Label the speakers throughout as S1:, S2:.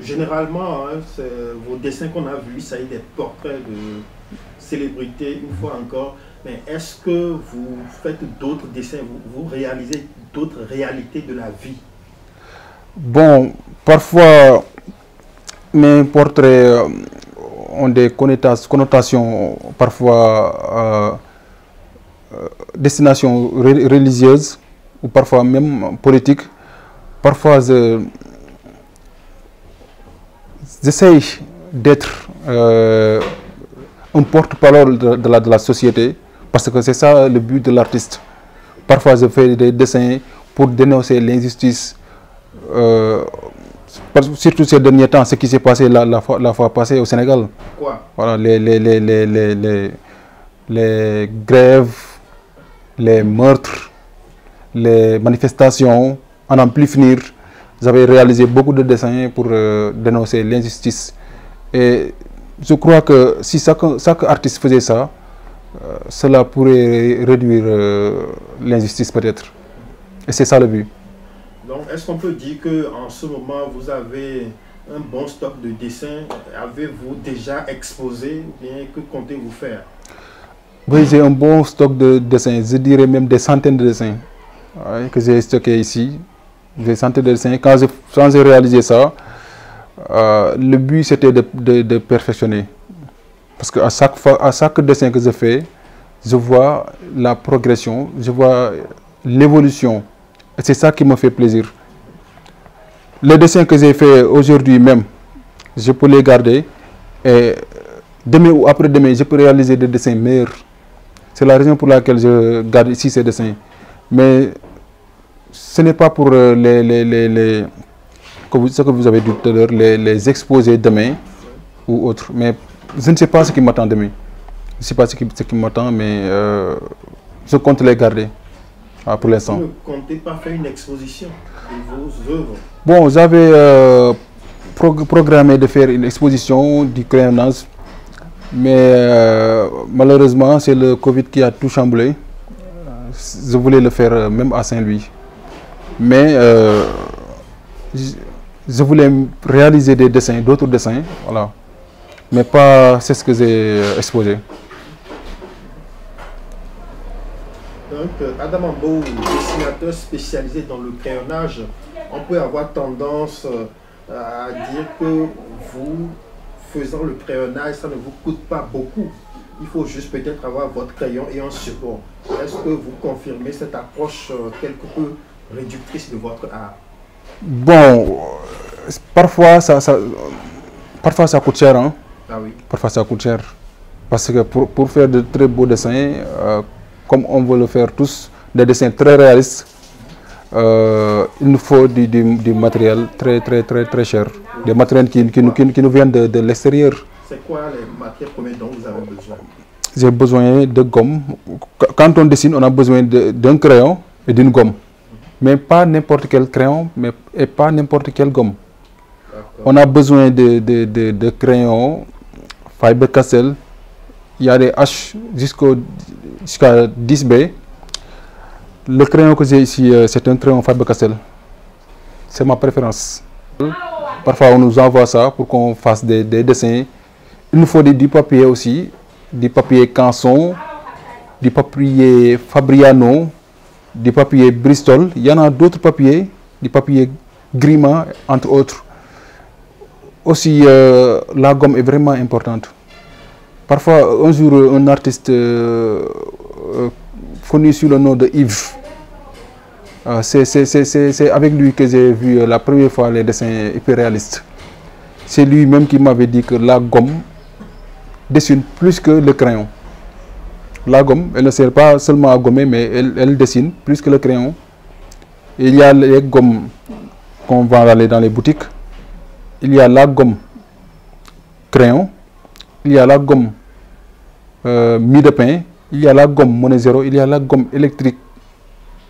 S1: Généralement, hein, vos dessins qu'on a vus, ça y est des portraits de célébrités, une fois encore. Mais est-ce que vous faites d'autres dessins, vous réalisez d'autres réalités de la vie?
S2: Bon, parfois, mes portraits ont des connotations parfois destination religieuse ou parfois même politique. Parfois, j'essaye d'être un porte-parole de la société, parce que c'est ça le but de l'artiste. Parfois, je fais des dessins pour dénoncer l'injustice, surtout ces derniers temps, ce qui s'est passé la fois passée au Sénégal.
S1: Quoi?
S2: Voilà, les grèves, les meurtres, les manifestations, à n'en plus finir. J'avais réalisé beaucoup de dessins pour dénoncer l'injustice. Et je crois que si chaque artiste faisait ça, cela pourrait réduire l'injustice peut-être. Et c'est ça le but.
S1: Donc, est-ce qu'on peut dire qu'en ce moment, vous avez un bon stock de dessins? Avez-vous déjà exposé ou bien que comptez-vous faire?
S2: Oui, j'ai un bon stock de dessins, je dirais même des centaines de dessins que j'ai stockés ici. Des centaines de dessins. Quand j'ai réalisé ça, le but c'était de perfectionner. Parce qu'à chaque dessin que je fais, je vois la progression, je vois l'évolution. Et c'est ça qui me fait plaisir. Les dessins que j'ai fait aujourd'hui même, je peux les garder. Et demain ou après-demain, je peux réaliser des dessins meilleurs. C'est la raison pour laquelle je garde ici ces dessins. Mais ce n'est pas pour ce que vous avez dit tout à l'heure, les exposer demain ou autre. Mais je ne sais pas ce qui m'attend demain. Je ne sais pas ce qui m'attend, mais je compte les garder pour l'instant.
S1: Vous ne comptez pas faire une exposition de vos œuvres?
S2: Bon, j'avais programmé de faire une exposition du crayonnage, mais malheureusement, c'est le Covid qui a tout chamboulé. Je voulais le faire même à Saint-Louis. Mais je voulais réaliser des dessins, d'autres dessins, voilà. Mais pas c'est ce que j'ai exposé.
S1: Donc, Adam Ambo, dessinateur spécialisé dans le crayonnage, on peut avoir tendance à dire que vous, faisant le crayonnage, ça ne vous coûte pas beaucoup. Il faut juste peut-être avoir votre crayon et un support. Est-ce que vous confirmez cette approche quelque peu réductrice de votre art?
S2: Bon, parfois ça coûte cher. Hein?
S1: Ah oui.
S2: Parfois ça coûte cher. Parce que pour faire de très beaux dessins, comme on veut le faire tous, des dessins très réalistes, il nous faut du matériel très cher. Des matériels qui nous viennent de l'extérieur.
S1: C'est quoi les matières premières dont vous avez besoin?
S2: J'ai besoin de gomme. Quand on dessine, on a besoin d'un crayon et d'une gomme. Mais pas n'importe quel crayon, et pas n'importe quelle gomme. On a besoin de crayons, Faber-Castell. Il y a des H jusqu'à 10B. Le crayon que j'ai ici, c'est un crayon Faber-Castell. C'est ma préférence. Parfois, on nous envoie ça pour qu'on fasse des dessins. Il nous faut du papier aussi, du papier Canson, du papier Fabriano, du papier Bristol. Il y en a d'autres papiers, du papier Grima, entre autres. Aussi, la gomme est vraiment importante. Parfois, un jour, un artiste connu sous le nom de Yves, c'est avec lui que j'ai vu la première fois les dessins hyper réalistes. C'est lui-même qui m'avait dit que la gomme dessine plus que le crayon. La gomme, elle ne sert pas seulement à gommer, mais elle dessine plus que le crayon. Et il y a les gommes qu'on vend aller dans les boutiques. Il y a la gomme crayon. Il y a la gomme mie de pain. Il y a la gomme monnaie zéro. Il y a la gomme électrique,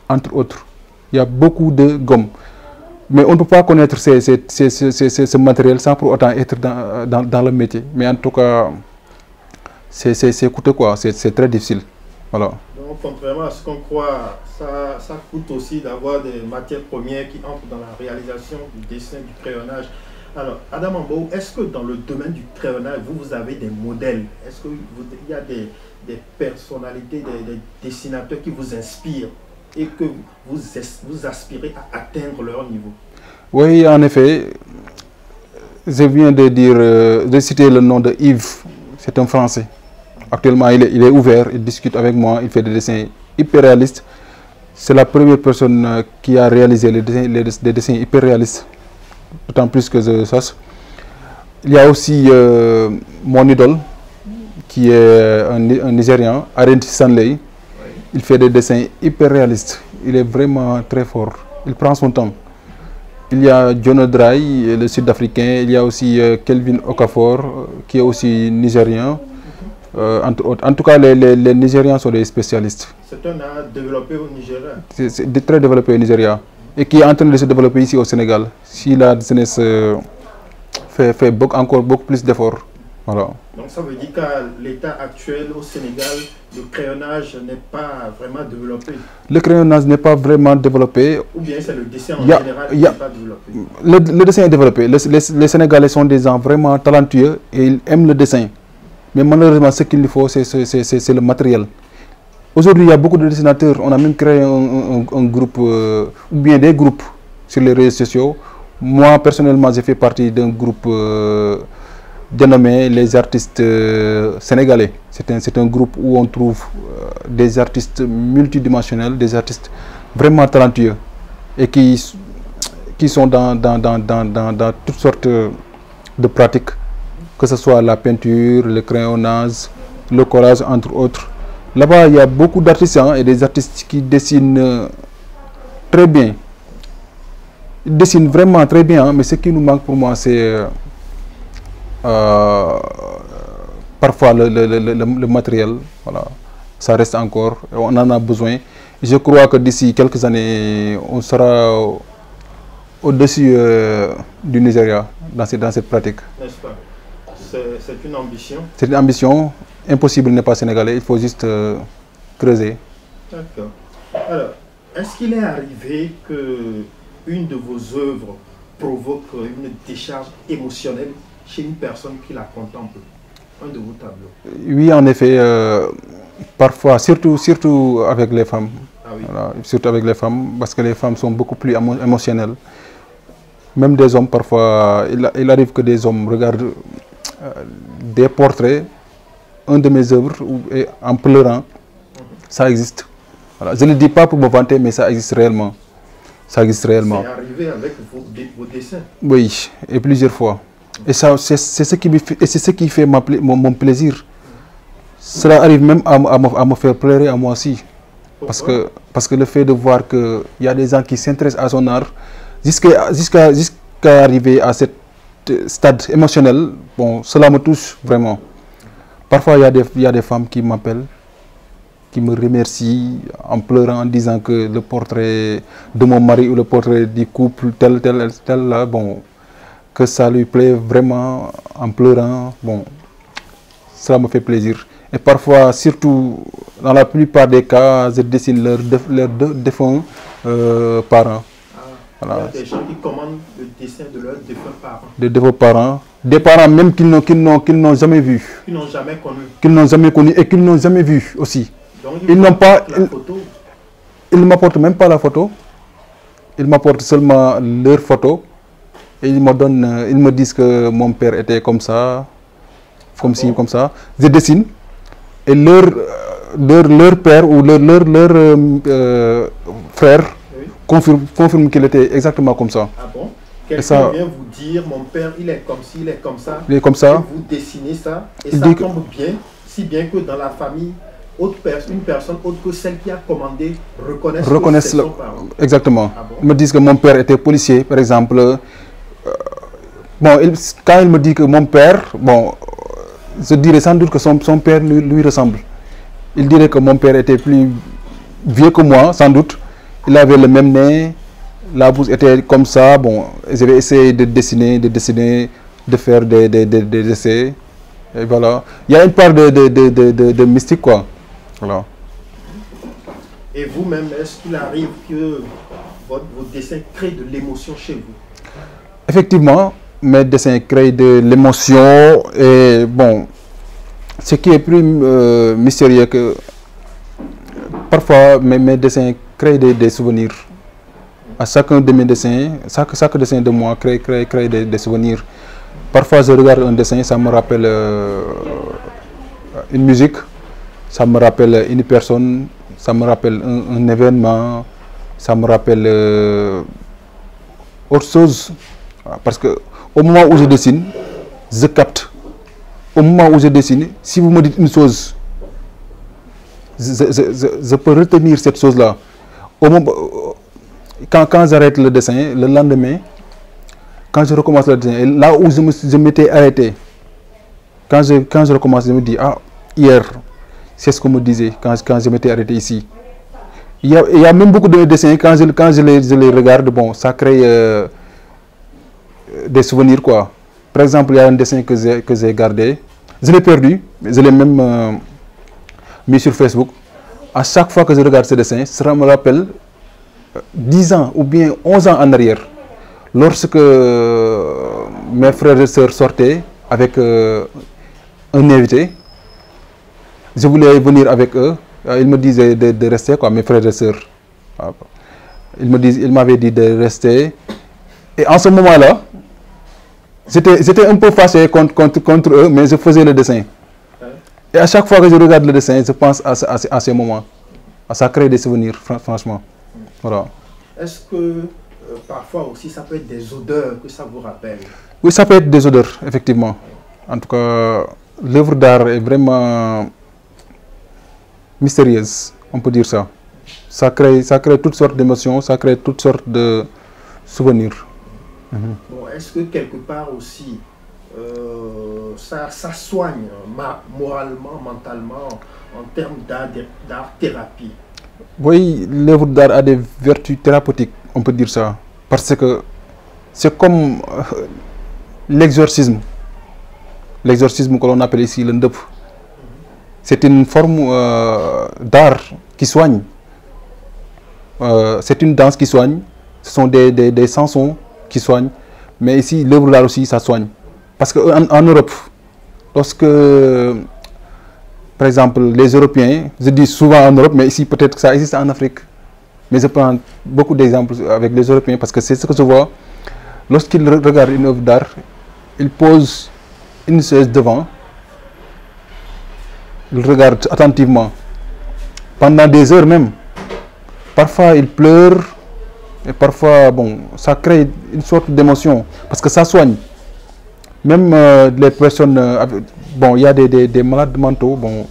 S2: entre autres. Il y a beaucoup de gommes. Mais on ne peut pas connaître ce matériel sans pour autant être dans le métier. Mais en tout cas, c'est coûteux, quoi. C'est très difficile. Voilà.
S1: Donc, Donc, contrairement à ce qu'on croit, ça coûte aussi d'avoir des matières premières qui entrent dans la réalisation du dessin, du crayonnage. Alors, Adam Mambo, est-ce que dans le domaine du crayonnage, vous avez des modèles? Est-ce qu'il y a des personnalités, des dessinateurs qui vous inspirent et que vous aspirez à atteindre leur niveau?
S2: Oui, en effet. Je viens de citer le nom de Yves. C'est un Français. Actuellement, il est ouvert, il discute avec moi, il fait des dessins hyper réalistes. C'est la première personne qui a réalisé des dessins hyper réalistes, d'autant plus que je sache. Il y a aussi mon idole, qui est un Nigérian, Arendti Stanley. Il fait des dessins hyper réalistes. Il est vraiment très fort. Il prend son temps. Il y a John Odrai, le sud-africain. Il y a aussi Kelvin Okafor, qui est aussi nigérien. Entre autres. En tout cas, les Nigérians sont des spécialistes.
S1: C'est un art développé au Nigeria.
S2: C'est très développé au Nigeria. Et qui est en train de se développer ici au Sénégal. Si la jeunesse fait encore beaucoup plus d'efforts. Voilà.
S1: Donc ça veut dire qu'à l'état actuel au Sénégal, le crayonnage n'est pas vraiment développé.
S2: Le crayonnage n'est pas vraiment développé.
S1: Ou bien c'est le dessin en général qui n'est pas développé.
S2: Le dessin est développé. Les Sénégalais sont des gens vraiment talentueux et ils aiment le dessin. Mais malheureusement, ce qu'il faut, c'est le matériel. Aujourd'hui, il y a beaucoup de dessinateurs. On a même créé un groupe, ou bien des groupes sur les réseaux sociaux. Moi, personnellement, j'ai fait partie d'un groupe dénommé les artistes sénégalais. C'est un groupe où on trouve des artistes multidimensionnels, des artistes vraiment talentueux et qui sont dans toutes sortes de pratiques, que ce soit la peinture, le crayonnage, le collage, entre autres. Là-bas, il y a beaucoup d'artistes et des artistes qui dessinent très bien. Ils dessinent vraiment très bien, mais ce qui nous manque pour moi, c'est parfois le matériel. Voilà. Ça reste encore, on en a besoin. Je crois que d'ici quelques années, on sera au-dessus du Nigeria dans cette pratique.
S1: N'est-ce pas? C'est une ambition.
S2: C'est une ambition. Impossible n'est pas sénégalais, il faut juste creuser.
S1: D'accord. Alors, est-ce qu'il est arrivé que une de vos œuvres provoque une décharge émotionnelle chez une personne qui la contemple? Un de vos tableaux.
S2: Oui, en effet, parfois, surtout avec les femmes.
S1: Ah oui.
S2: Voilà, surtout avec les femmes, parce que les femmes sont beaucoup plus émotionnelles. Même des hommes, parfois, il arrive que des hommes regardent des portraits, un de mes œuvres, en pleurant. Ça existe. Voilà. Je ne le dis pas pour me vanter, mais ça existe réellement. Ça existe réellement.
S1: C'est arrivé avec vos dessins?
S2: Oui, et plusieurs fois. Et c'est ce qui fait mon plaisir. Cela arrive même à me faire pleurer à moi aussi. Parce que le fait de voir qu'il y a des gens qui s'intéressent à son art, jusqu'à arriver à ce stade émotionnel, bon, cela me touche vraiment. Parfois, il y a des femmes qui m'appellent, qui me remercient en pleurant, en disant que le portrait de mon mari ou le portrait du couple, tel, là, bon, que ça lui plaît vraiment en pleurant. Bon, cela me fait plaisir. Et parfois, surtout, dans la plupart des cas, je dessine leurs défunts parents.
S1: Voilà. Il y a des gens qui commandent le dessin de leurs défunts parents.
S2: De vos parents. Des parents même qu'ils n'ont jamais vus.
S1: Qu'ils n'ont jamais connus.
S2: Qu'ils n'ont jamais connus et qu'ils n'ont jamais vus aussi.
S1: Donc,
S2: ils n'ont pas...
S1: la photo.
S2: Ils ne m'apportent même pas la photo. Ils m'apportent seulement leur photo. Et ils me disent que mon père était comme ça, comme ci, comme ça. Je dessine. Et leur père ou leur frère confirme qu'il était exactement comme ça.
S1: Ah bon? Quelqu'un vient vous dire, mon père, il est comme ci, il est comme ça.
S2: Il est comme ça.
S1: Et vous dessinez ça. Et ça tombe bien, si bien que dans la famille, une personne autre que celle qui a commandé reconnaisse que c'est son parent.
S2: Exactement.
S1: Ah bon?
S2: Ils me disent que mon père était policier, par exemple. Bon, quand il me dit que mon père, bon, je dirais sans doute que son père lui ressemble. Il dirait que mon père était plus vieux que moi, sans doute. Il avait le même nez, la bouche était comme ça. Bon, je vais essayer de dessiner, de faire des essais. Et voilà. Il y a une part de mystique, quoi. Voilà.
S1: Et vous-même, est-ce qu'il arrive que vos dessins créent de l'émotion chez vous?
S2: Effectivement, mes dessins créent de l'émotion et bon, ce qui est plus mystérieux que parfois mes dessins créent des souvenirs. À chacun de mes dessins, chaque dessin de moi crée des souvenirs. Parfois je regarde un dessin, ça me rappelle une musique, ça me rappelle une personne, ça me rappelle un événement, ça me rappelle autre chose. Parce que au moment où je dessine, je capte. Au moment où je dessine, si vous me dites une chose, je peux retenir cette chose-là. Quand j'arrête le dessin, le lendemain, quand je recommence le dessin, là où je m'étais arrêté, quand je recommence, je me dis, ah, hier, c'est ce qu'on me disait quand je m'étais arrêté ici. Il y a même beaucoup de dessins, quand je les regarde, bon, ça crée des souvenirs, quoi. Par exemple, il y a un dessin que j'ai gardé, je l'ai perdu, mais je l'ai même mis sur Facebook. À chaque fois que je regarde ce dessin, ça me rappelle 10 ans ou bien 11 ans en arrière, lorsque mes frères et sœurs sortaient avec un invité. Je voulais venir avec eux, ils me disaient de rester, quoi, mes frères et sœurs. Ils m'avaient dit de rester. Et en ce moment-là, j'étais un peu fâché contre eux, mais je faisais le dessin. Et à chaque fois que je regarde le dessin, je pense à ces moments. Ça crée des souvenirs, franchement. Voilà.
S1: Est-ce que parfois aussi ça peut être des odeurs que ça vous rappelle?
S2: Oui, ça peut être des odeurs, effectivement. En tout cas, l'œuvre d'art est vraiment mystérieuse, on peut dire ça. Ça crée toutes sortes d'émotions, ça crée toutes sortes de souvenirs.
S1: Bon, est-ce que quelque part aussi, ça soigne moralement, mentalement, en termes d'art-thérapie?
S2: Oui, l'œuvre d'art a des vertus thérapeutiques, on peut dire ça. Parce que c'est comme l'exorcisme. L'exorcisme que l'on appelle ici le ndep. C'est une forme d'art qui soigne. C'est une danse qui soigne. Ce sont des chansons qui soignent. Mais ici, l'œuvre d'art aussi, ça soigne. Parce qu'en Europe, lorsque, par exemple, les Européens, je dis souvent en Europe, mais ici, peut-être que ça existe en Afrique. Mais je prends beaucoup d'exemples avec les Européens parce que c'est ce que je vois. Lorsqu'ils regardent une œuvre d'art, ils posent une chaise devant. Ils regardent attentivement. Pendant des heures même. Parfois, ils pleurent. Et parfois, bon, ça crée une sorte d'émotion. Parce que ça soigne. Même les personnes... bon, il y a des malades mentaux, bon,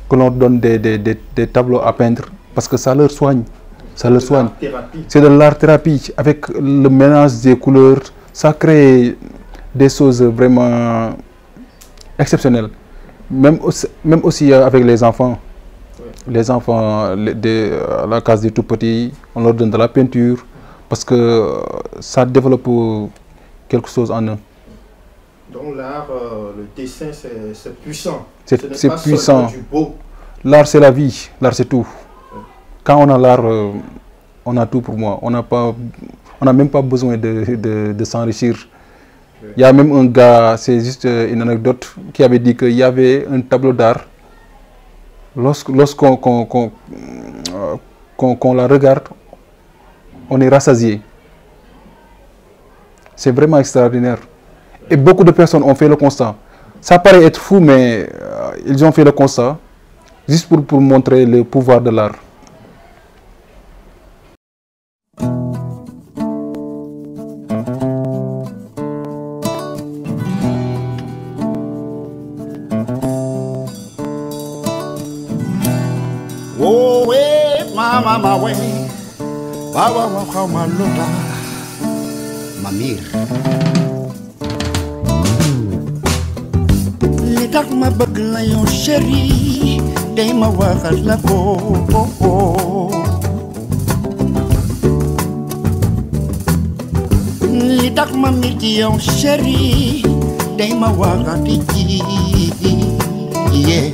S2: que l'on donne des tableaux à peindre. Parce que ça leur soigne. Ça leur soigne. C'est de l'art-thérapie. Avec le mélange des couleurs, ça crée des choses vraiment exceptionnelles. Même aussi avec les enfants. Les enfants, à la case des tout petits, on leur donne de la peinture. Parce que ça développe quelque chose en eux.
S1: Donc l'art, le dessin, c'est puissant.
S2: C'est puissant.
S1: Du beau.
S2: L'art, c'est la vie. L'art, c'est tout. Quand on a l'art, on a tout pour moi. On n'a même pas besoin de s'enrichir. Il y a même un gars, c'est juste une anecdote, qui avait dit qu'il y avait un tableau d'art. Lorsqu'on la regarde, on est rassasié. C'est vraiment extraordinaire. Et beaucoup de personnes ont fait le constat. Ça paraît être fou, mais ils ont fait le constat juste pour montrer le pouvoir de l'art.
S3: Oh, way, mama, way. Wawa, wawa, malota. Mamir. Li tax ma bëgg la yow chéri, day ma waxal la ko. Li tax ma mir ci yow chéri, day ma waxati ci. Yeah.